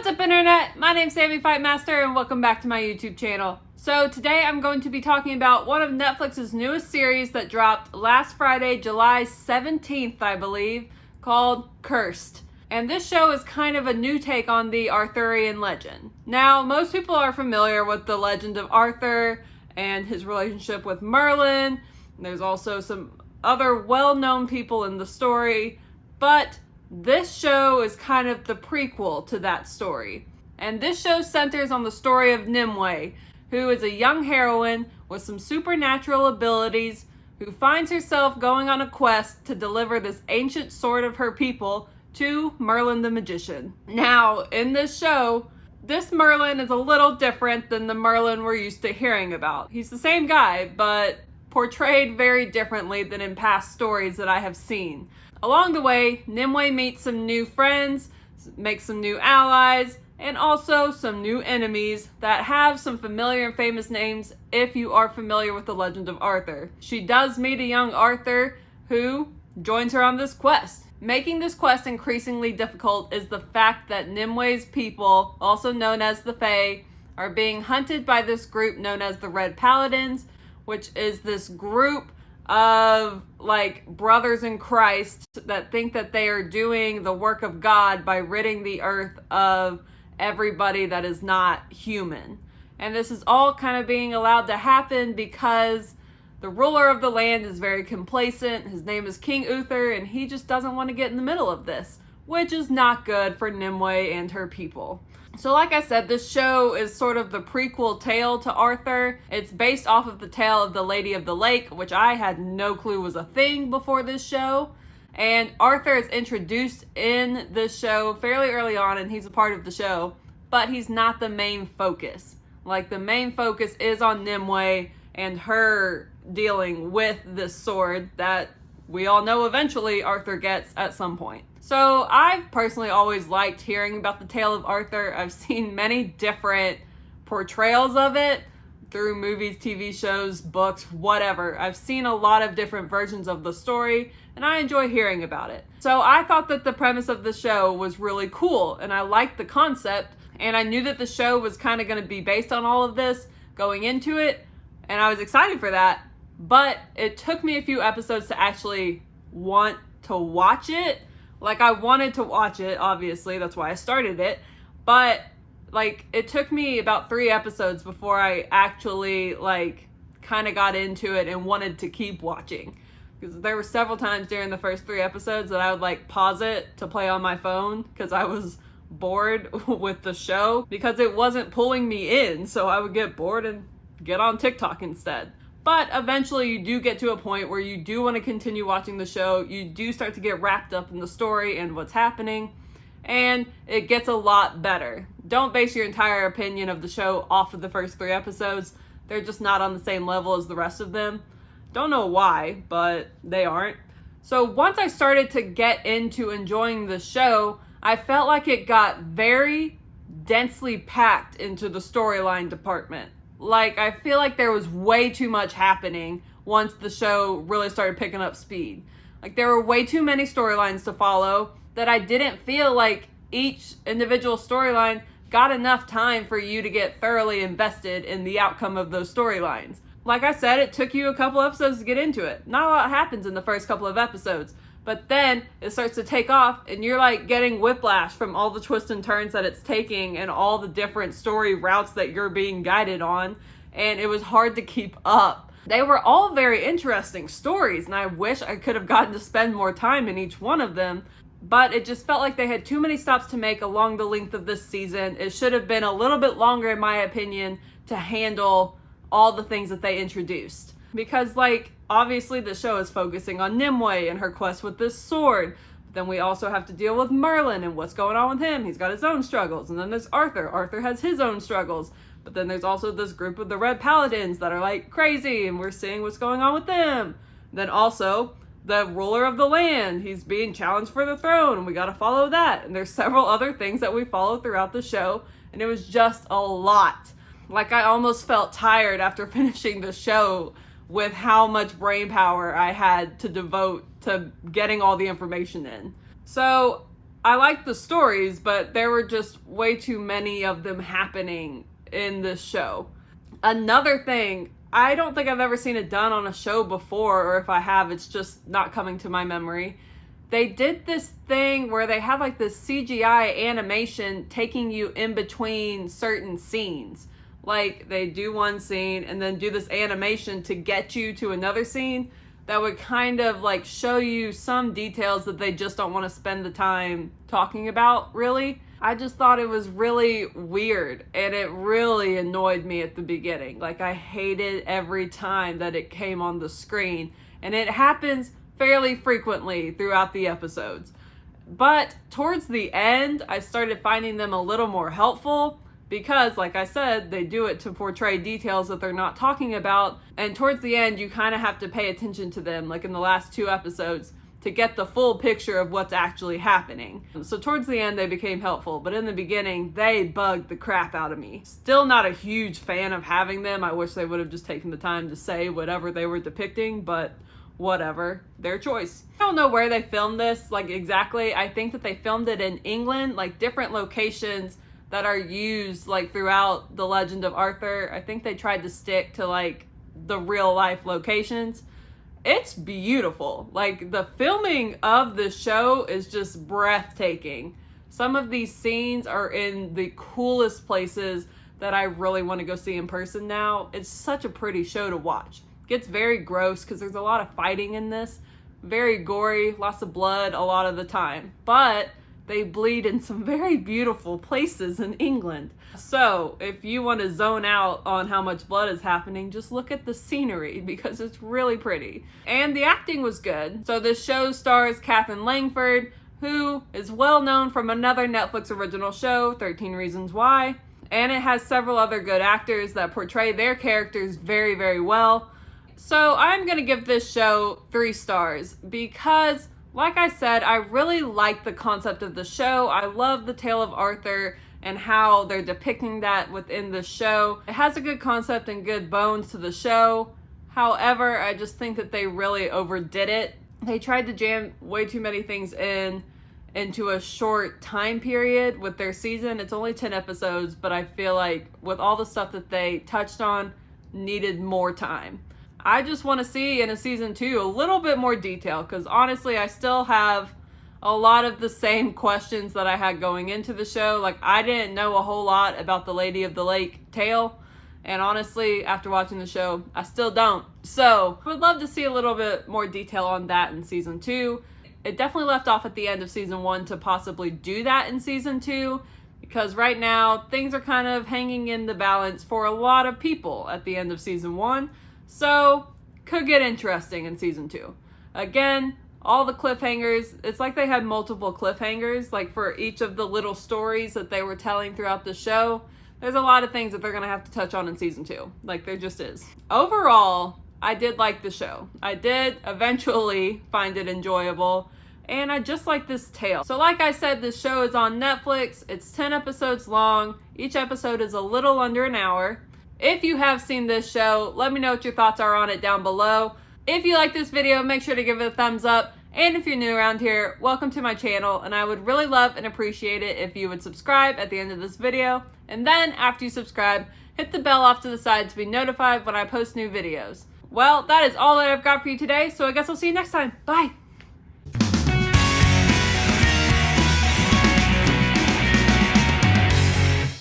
What's up, Internet? My name's Sammy Fightmaster and welcome back to my YouTube channel. So today I'm going to be talking about one of Netflix's newest series that dropped last Friday, July 17th, I believe, called Cursed. And this show is kind of a new take on the Arthurian legend. Now, most people are familiar with the legend of Arthur and his relationship with Merlin. There's also some other well-known people in the story, but this show is kind of the prequel to that story. And this show centers on the story of Nimue, who is a young heroine with some supernatural abilities who finds herself going on a quest to deliver this ancient sword of her people to Merlin the magician. Now, in this show, this Merlin is a little different than the Merlin we're used to hearing about. He's the same guy, but portrayed very differently than in past stories that I have seen. Along the way, Nimue meets some new friends, makes some new allies, and also some new enemies that have some familiar and famous names if you are familiar with the legend of Arthur. She does meet a young Arthur who joins her on this quest. Making this quest increasingly difficult is the fact that Nimue's people, also known as the Fae, are being hunted by this group known as the Red Paladins, which is this group of like brothers in Christ that think that they are doing the work of God by ridding the earth of everybody that is not human. And this is all kind of being allowed to happen because the ruler of the land is very complacent. His name is King Uther, and he just doesn't want to get in the middle of this, which is not good for Nimue and her people. So like I said, this show is sort of the prequel tale to Arthur. It's based off of the tale of the Lady of the Lake, which I had no clue was a thing before this show. And Arthur is introduced in this show fairly early on, and he's a part of the show, but he's not the main focus. Like, the main focus is on Nimue and her dealing with this sword that we all know eventually Arthur gets at some point. So I've personally always liked hearing about the tale of Arthur. I've seen many different portrayals of it through movies, TV shows, books, whatever. I've seen a lot of different versions of the story, and I enjoy hearing about it. So I thought that the premise of the show was really cool, and I liked the concept, and I knew that the show was kind of going to be based on all of this going into it, and I was excited for that. But it took me a few episodes to actually want to watch it. Like, I wanted to watch it, obviously, that's why I started it. But, like, it took me about 3 episodes before I actually, like, kind of got into it and wanted to keep watching. Because there were several times during the first 3 episodes that I would, like, pause it to play on my phone because I was bored with the show because it wasn't pulling me in. So I would get bored and get on TikTok instead. But eventually you do get to a point where you do want to continue watching the show. You do start to get wrapped up in the story and what's happening. And it gets a lot better. Don't base your entire opinion of the show off of the first 3 episodes. They're just not on the same level as the rest of them. Don't know why, but they aren't. So once I started to get into enjoying the show, I felt like it got very densely packed into the storyline department. Like, I feel like there was way too much happening once the show really started picking up speed. Like, there were way too many storylines to follow that I didn't feel like each individual storyline got enough time for you to get thoroughly invested in the outcome of those storylines. Like I said, it took you a couple episodes to get into it. Not a lot happens in the first couple of episodes. But then it starts to take off and you're like getting whiplash from all the twists and turns that it's taking and all the different story routes that you're being guided on. And it was hard to keep up. They were all very interesting stories, and I wish I could have gotten to spend more time in each one of them. But it just felt like they had too many stops to make along the length of this season. It should have been a little bit longer, in my opinion, to handle all the things that they introduced. Because, like, obviously the show is focusing on Nimue and her quest with this sword. But then we also have to deal with Merlin and what's going on with him. He's got his own struggles. And then there's Arthur. Arthur has his own struggles. But then there's also this group of the Red Paladins that are, like, crazy, and we're seeing what's going on with them. Then also the ruler of the land. He's being challenged for the throne, and we got to follow that. And there's several other things that we follow throughout the show. And it was just a lot. Like, I almost felt tired after finishing the show with how much brain power I had to devote to getting all the information in. So I liked the stories, but there were just way too many of them happening in this show. Another thing, I don't think I've ever seen it done on a show before, or if I have, it's just not coming to my memory. They did this thing where they had like this CGI animation taking you in between certain scenes. Like they do one scene and then do this animation to get you to another scene that would kind of like show you some details that they just don't want to spend the time talking about, really. I just thought it was really weird, and it really annoyed me at the beginning. Like, I hated every time that it came on the screen, and it happens fairly frequently throughout the episodes. But towards the end, I started finding them a little more helpful because, like I said, they do it to portray details that they're not talking about, and towards the end, you kind of have to pay attention to them, like in the last 2 episodes, to get the full picture of what's actually happening. So towards the end, they became helpful, but in the beginning, they bugged the crap out of me. Still not a huge fan of having them. I wish they would have just taken the time to say whatever they were depicting, but whatever, their choice. I don't know where they filmed this, like exactly. I think that they filmed it in England, like different locations that are used like throughout the Legend of Arthur. I think they tried to stick to like the real life locations. It's beautiful. Like, the filming of the show is just breathtaking. Some of these scenes are in the coolest places that I really want to go see in person now. It's such a pretty show to watch. It gets very gross because there's a lot of fighting in this. Very gory, lots of blood a lot of the time. But they bleed in some very beautiful places in England. So if you want to zone out on how much blood is happening, just look at the scenery because it's really pretty. And the acting was good. So this show stars Katherine Langford, who is well known from another Netflix original show, 13 Reasons Why. And it has several other good actors that portray their characters very, very well. So I'm going to give this show 3 stars because, like I said, I really like the concept of the show. I love the tale of Arthur and how they're depicting that within the show. It has a good concept and good bones to the show. However, I just think that they really overdid it. They tried to jam way too many things into a short time period with their season. It's only 10 episodes, but I feel like with all the stuff that they touched on, needed more time. I just want to see in a season 2 a little bit more detail because honestly, I still have a lot of the same questions that I had going into the show. Like, I didn't know a whole lot about the Lady of the Lake tale. And honestly, after watching the show, I still don't. So I would love to see a little bit more detail on that in season 2. It definitely left off at the end of season 1 to possibly do that in season 2. Because right now, things are kind of hanging in the balance for a lot of people at the end of season 1. So, could get interesting in season 2. Again, all the cliffhangers, it's like they had multiple cliffhangers, like for each of the little stories that they were telling throughout the show. There's a lot of things that they're going to have to touch on in season 2. Like, there just is. Overall, I did like the show. I did eventually find it enjoyable. And I just like this tale. So like I said, this show is on Netflix. It's 10 episodes long. Each episode is a little under an hour. If you have seen this show, let me know what your thoughts are on it down below. If you like this video, make sure to give it a thumbs up. And if you're new around here, welcome to my channel. And I would really love and appreciate it if you would subscribe at the end of this video. And then after you subscribe, hit the bell off to the side to be notified when I post new videos. Well, that is all that I've got for you today. So I guess I'll see you next time. Bye.